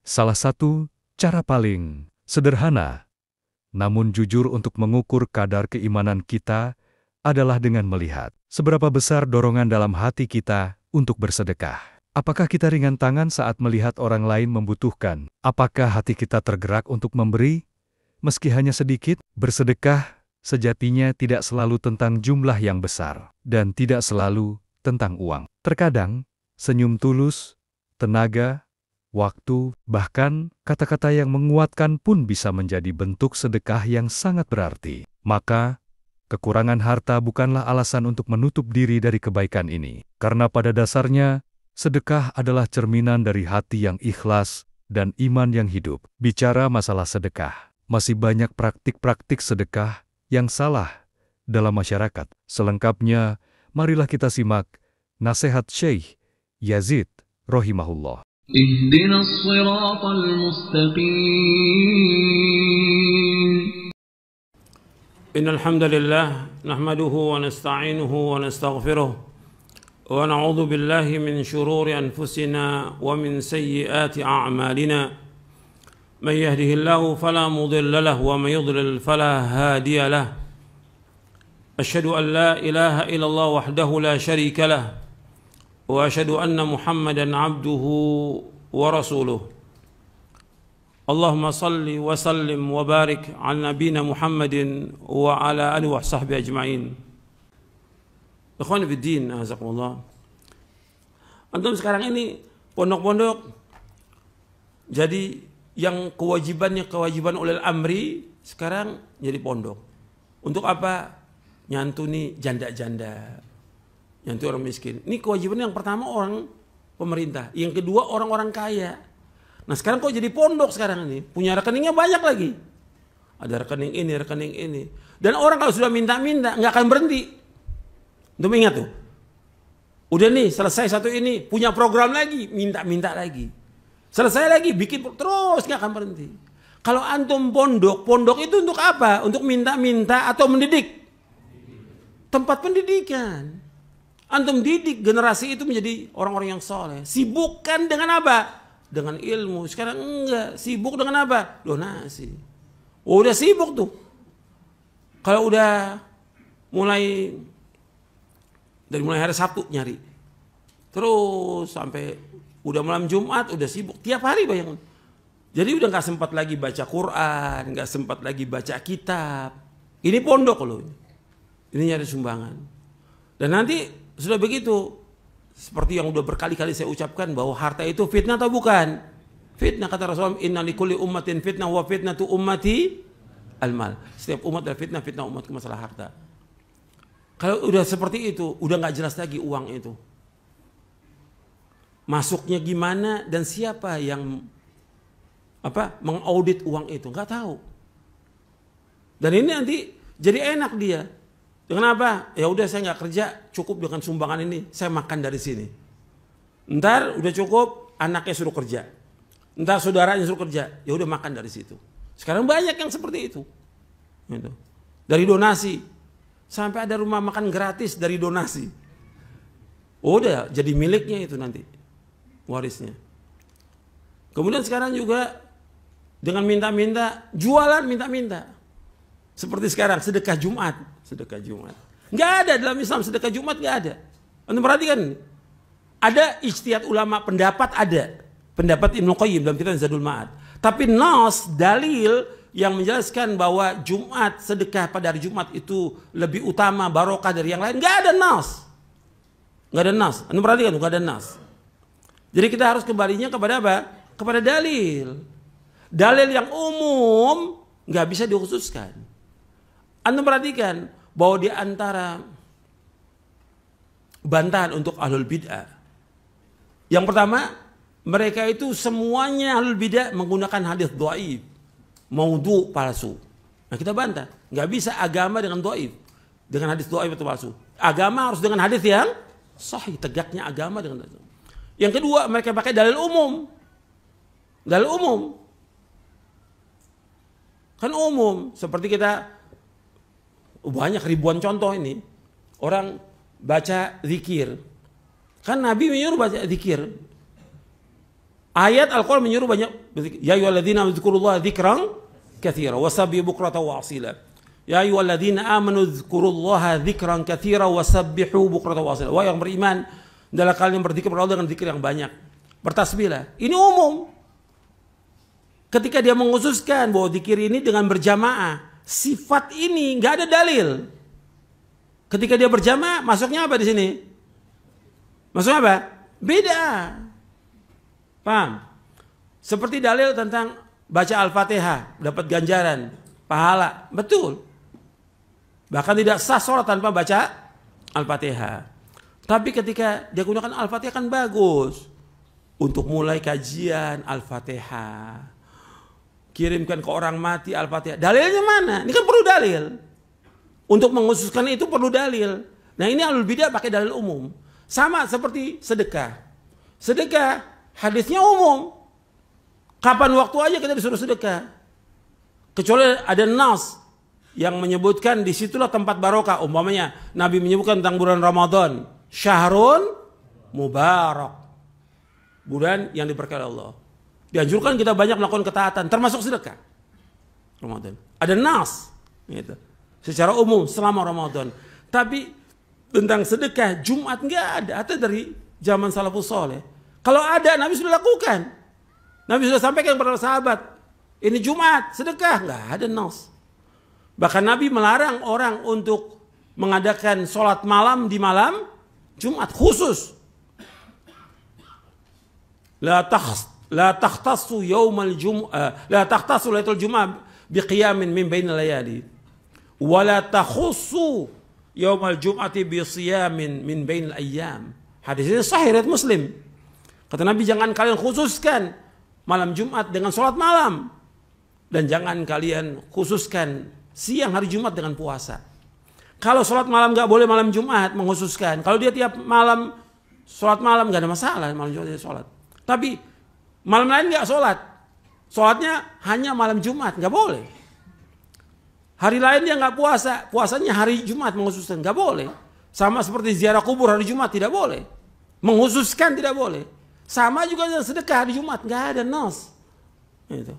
Salah satu cara paling sederhana, namun jujur untuk mengukur kadar keimanan kita adalah dengan melihat seberapa besar dorongan dalam hati kita untuk bersedekah. Apakah kita ringan tangan saat melihat orang lain membutuhkan? Apakah hati kita tergerak untuk memberi, meski hanya sedikit? Bersedekah sejatinya tidak selalu tentang jumlah yang besar, dan tidak selalu tentang uang. Terkadang, senyum tulus, tenaga, waktu, bahkan kata-kata yang menguatkan pun bisa menjadi bentuk sedekah yang sangat berarti. Maka, kekurangan harta bukanlah alasan untuk menutup diri dari kebaikan ini. Karena pada dasarnya, sedekah adalah cerminan dari hati yang ikhlas dan iman yang hidup. Bicara masalah sedekah, masih banyak praktik-praktik sedekah yang salah dalam masyarakat. Selengkapnya, marilah kita simak nasihat Syekh Yazid rahimahullah. اهدنا الصراط المستقيم إن الحمد لله نحمده ونستعينه ونستغفره ونعوذ بالله من شرور أنفسنا ومن سيئات أعمالنا من يهده الله فلا مضل له ومن يضلل فلا هادي له أشهد أن لا إله إلا الله وحده لا شريك له وأشهد أن محمدًا عبده ورسوله اللهم صل وسلم وبارك على نبينا محمد وعلى آله وصحبه أجمعين. Ikhwan fiddin, azakumullah. Antum sekarang ini pondok-pondok jadi yang kewajiban ulil amri sekarang jadi pondok. Untuk apa? Nyantuni janda-janda, nyantuni orang miskin. Ini kewajiban yang pertama orang pemerintah, yang kedua orang-orang kaya. Nah sekarang kok jadi pondok sekarang ini, punya rekeningnya banyak lagi. Ada rekening ini. Dan orang kalau sudah minta-minta nggak akan berhenti. Untuk ingat tuh, udah nih selesai satu ini, punya program lagi, minta-minta lagi. Selesai lagi, bikin terus nggak akan berhenti. Kalau antum pondok itu untuk apa? Untuk minta-minta atau mendidik? Tempat pendidikan. Antum didik generasi itu menjadi orang-orang yang soleh. Sibukkan dengan apa? Dengan ilmu. Sekarang enggak. Sibuk dengan apa? Donasi. Oh, udah sibuk tuh. Kalau udah dari mulai hari Sabtu nyari. Terus sampai udah malam Jumat udah sibuk. Tiap hari bayangin. Jadi udah nggak sempat lagi baca Quran, nggak sempat lagi baca kitab. Ini pondok loh. Ini nyari sumbangan. Dan nanti sudah begitu, seperti yang udah berkali-kali saya ucapkan bahwa harta itu fitnah atau bukan? Fitnah, kata Rasulullah, inna likulli ummatin fitnah wa fitnatu ummati al-mal. Setiap umat ada fitnah umatku masalah harta. Kalau udah seperti itu, udah nggak jelas lagi uang itu. Masuknya gimana dan siapa yang mengaudit uang itu, nggak tahu. Dan ini nanti jadi enak dia. Dengan apa? Ya udah saya nggak kerja, cukup dengan sumbangan ini, saya makan dari sini. Ntar udah cukup, anaknya suruh kerja. Ntar saudaranya suruh kerja, ya udah makan dari situ. Sekarang banyak yang seperti itu. Gitu. Dari donasi, sampai ada rumah makan gratis dari donasi. Udah jadi miliknya itu nanti, warisnya. Kemudian sekarang juga dengan minta-minta, jualan minta-minta. Seperti sekarang sedekah Jumat. Nggak ada dalam Islam sedekah Jumat, nggak ada. Anda perhatikan, ada ijtihad ulama, pendapat ada. Pendapat Ibnu Qayyim dalam kitab Zadul Ma'ad. Tapi nas, dalil yang menjelaskan bahwa Jumat, sedekah pada hari Jumat itu lebih utama, barokah dari yang lain, nggak ada nas. Nggak ada nas. Anda perhatikan, nggak ada nas. Jadi kita harus kembalinya kepada apa? Kepada dalil. Dalil yang umum nggak bisa dikhususkan. Anda perhatikan bahwa di antara bantahan untuk ahlul bid'ah, yang pertama, mereka itu semuanya ahlul bid'ah menggunakan hadis dhaif, maudhu, palsu. Nah kita bantah, nggak bisa agama dengan dhaif, dengan hadis dhaif atau palsu. Agama harus dengan hadis yang sahih, tegaknya agama dengan hadis. Yang kedua, mereka pakai dalil umum. Dalil umum. Kan umum, seperti kita banyak ribuan contoh ini. Orang baca zikir. Kan Nabi menyuruh baca zikir. Ayat Al-Quran menyuruh banyak. Ya ayyuhalladzina dzkurullaha dzikran katsira wasabbihu bukratan wa asila. Ya ayyuhalladzina amanu dzkurullaha dzikran katsira wasabbihu bukratan wa asila. Wahai yang beriman, adalah kalian berzikir kepada Allah dengan zikir yang banyak. Bertasbihlah. Ini umum. Ketika dia mengkhususkan bahwa zikir ini dengan berjamaah, sifat ini nggak ada dalil. Ketika dia berjamaah, masuknya apa di sini? Masuknya apa? Beda. Paham? Seperti dalil tentang baca Al-Fatihah, dapat ganjaran, pahala. Betul. Bahkan tidak sah sholat tanpa baca Al-Fatihah. Tapi ketika dia gunakan Al-Fatihah kan bagus. Untuk mulai kajian Al-Fatihah. Kirimkan ke orang mati Al-Fatihah. Dalilnya mana? Ini kan perlu dalil. Untuk mengkhususkan itu perlu dalil. Nah ini Ahlul Bidah pakai dalil umum. Sama seperti sedekah. Sedekah, hadisnya umum. Kapan waktu aja kita disuruh sedekah. Kecuali ada nas yang menyebutkan disitulah tempat barokah. Umpamanya Nabi menyebutkan tentang bulan Ramadan. Syahrun Mubarak. Bulan yang diberkahi Allah. Dianjurkan kita banyak melakukan ketaatan, termasuk sedekah. Ramadan. Ada nas. Gitu. Secara umum selama Ramadan. Tapi tentang sedekah Jumat nggak ada. Atau dari zaman salafus soleh. Kalau ada Nabi sudah lakukan. Nabi sudah sampaikan kepada sahabat. Ini Jumat, sedekah. Nggak ada nas. Bahkan Nabi melarang orang untuk mengadakan sholat malam di malam Jumat khusus. La takhtassu yaumal jum'ah, la takhtassu lailatul jum'ah biqiyamin min bainal layali. Wa la takhussu yaumal jum'ati bisiyamin min bainal ayyam. Hadis ini sahih riwayat Muslim. Kata Nabi, jangan kalian khususkan malam Jumat dengan sholat malam. Dan jangan kalian khususkan siang hari Jumat dengan puasa. Kalau sholat malam nggak boleh malam Jumat mengkhususkan. Kalau dia tiap malam sholat malam nggak ada masalah, malam Jumat dia sholat. Tapi malam lain nggak sholat. Sholatnya hanya malam Jumat, nggak boleh. Hari lain dia nggak puasa, puasanya hari Jumat mengkhususkan, nggak boleh. Sama seperti ziarah kubur hari Jumat tidak boleh. Mengkhususkan tidak boleh. Sama juga dengan sedekah hari Jumat, nggak ada nas. Itu.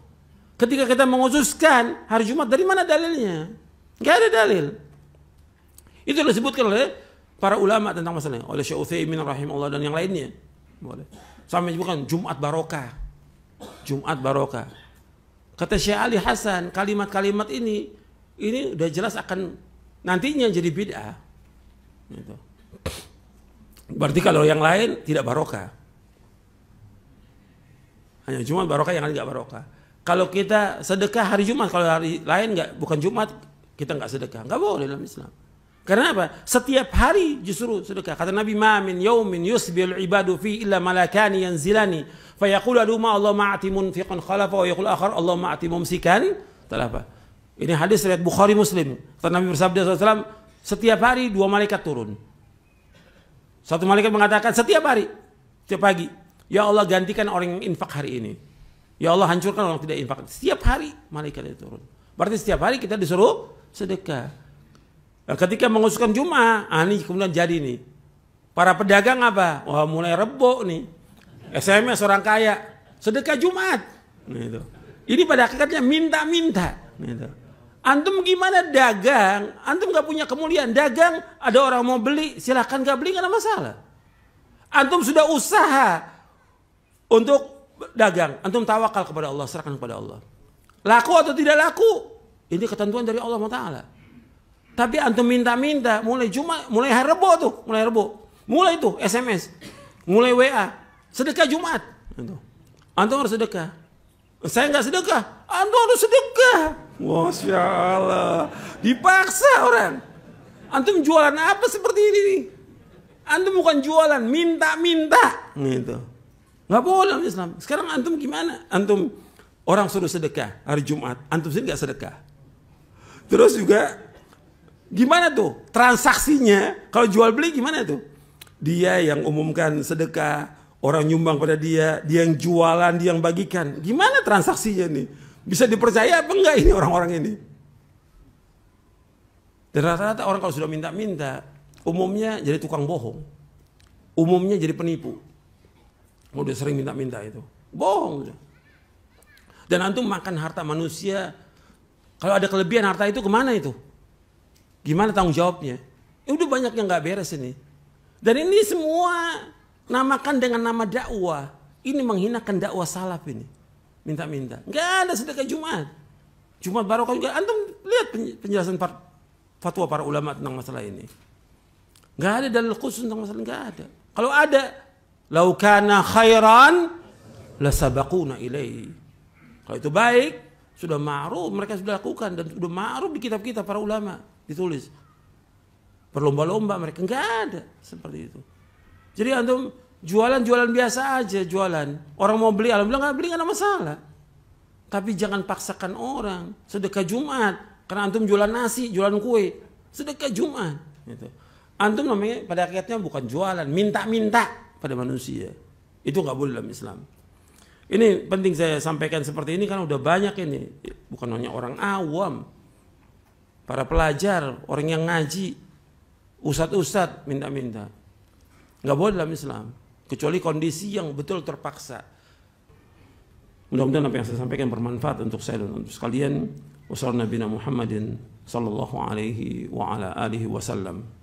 Ketika kita mengkhususkan hari Jumat, dari mana dalilnya? Nggak ada dalil. Itu disebutkan oleh para ulama tentang masalah ini. Oleh Syekh Utsaimin rahimahullah dan yang lainnya. Boleh. Sampai bukan Jumat barokah. Jumat barokah. Kata Syekh Ali Hasan, kalimat-kalimat ini udah jelas akan nantinya jadi bid'ah. Gitu. Berarti kalau yang lain tidak barokah. Hanya Jumat barokah, yang lain nggak barokah. Kalau kita sedekah hari Jumat, kalau hari lain nggak, bukan Jumat, kita nggak sedekah. Nggak boleh dalam Islam. Karena apa? Setiap hari justru sedekah. Kata Nabi, "Ma min yaumin yusbiul ibadu fi illa malakani yanzilani, fayaqulu aduma Allah ma'ati munfiqan khalafa wa yaqul akhar Allah ma'ati mumsikan talafa." Ini hadis riwayat Bukhari Muslim. Kata Nabi bersabda SAW, setiap hari 2 malaikat turun. Satu malaikat mengatakan setiap hari, setiap pagi, "Ya Allah, gantikan orang yang infak hari ini. Ya Allah, hancurkan orang yang tidak infak." Setiap hari malaikat itu turun. Berarti setiap hari kita disuruh sedekah. Nah, ketika mengkhususkan Jumat, ini kemudian jadi nih. Para pedagang apa? Wah, mulai rebo nih. SMS orang kaya, sedekah Jumat. Gitu. Ini pada hakikatnya minta-minta. Gitu. Antum gimana dagang? Antum gak punya kemuliaan. Dagang, ada orang mau beli, silahkan gak beli, gak ada masalah. Antum sudah usaha untuk dagang. Antum tawakal kepada Allah, serahkan kepada Allah. Laku atau tidak laku, ini ketentuan dari Allah Ta'ala. Tapi antum minta-minta, mulai Jumat, mulai hari Rebo tuh, mulai tuh SMS, mulai WA, sedekah Jumat. Antum harus sedekah. Saya nggak sedekah, antum harus sedekah. Masya Allah, dipaksa orang. Antum jualan apa seperti ini nih? Antum bukan jualan, minta-minta. Gitu. Nggak boleh dalam Islam. Sekarang antum gimana? Antum orang suruh sedekah hari Jumat, antum sendiri nggak sedekah. Terus juga gimana tuh transaksinya? Kalau jual beli gimana tuh? Dia yang umumkan sedekah, orang nyumbang pada dia yang jualan, dia yang bagikan. Gimana transaksinya nih? Bisa dipercaya apa enggak ini orang-orang ini? Dan rata-rata orang kalau sudah minta-minta, umumnya jadi tukang bohong. Umumnya jadi penipu. Udah sering minta-minta itu. Bohong. Dan antum makan harta manusia, kalau ada kelebihan harta itu kemana itu? Gimana tanggung jawabnya? Udah banyak yang nggak beres ini. Dan ini semua namakan dengan nama dakwah. Ini menghinakan dakwah salaf ini. Minta-minta. Nggak ada sedekah Jumat. Jumat barokah juga. Antum lihat penjelasan fatwa para ulama tentang masalah ini. Nggak ada dalil khusus tentang masalah, nggak ada. Kalau ada, lau kana khairan lasabaquna ilaihi. Kalau itu baik, sudah ma'ruf, mereka sudah lakukan dan sudah ma'ruf di kitab-kitab para ulama ditulis. Berlomba-lomba mereka, nggak ada seperti itu. Jadi antum jualan biasa aja, jualan. Orang mau beli, alhamdulillah nggak beli, nggak ada masalah. Tapi jangan paksakan orang sedekah Jumat karena antum jualan nasi, jualan kue, sedekah Jumat. Gitu. Antum namanya pada akhirnya bukan jualan, minta-minta pada manusia. Itu nggak boleh dalam Islam. Ini penting saya sampaikan seperti ini karena udah banyak ini, bukan hanya orang awam, para pelajar, orang yang ngaji, ustadz minta-minta. Nggak boleh dalam Islam, kecuali kondisi yang betul terpaksa. Mudah-mudahan apa yang saya sampaikan bermanfaat untuk saya dan untuk sekalian. Wassalamualaikum warahmatullahi wabarakatuh.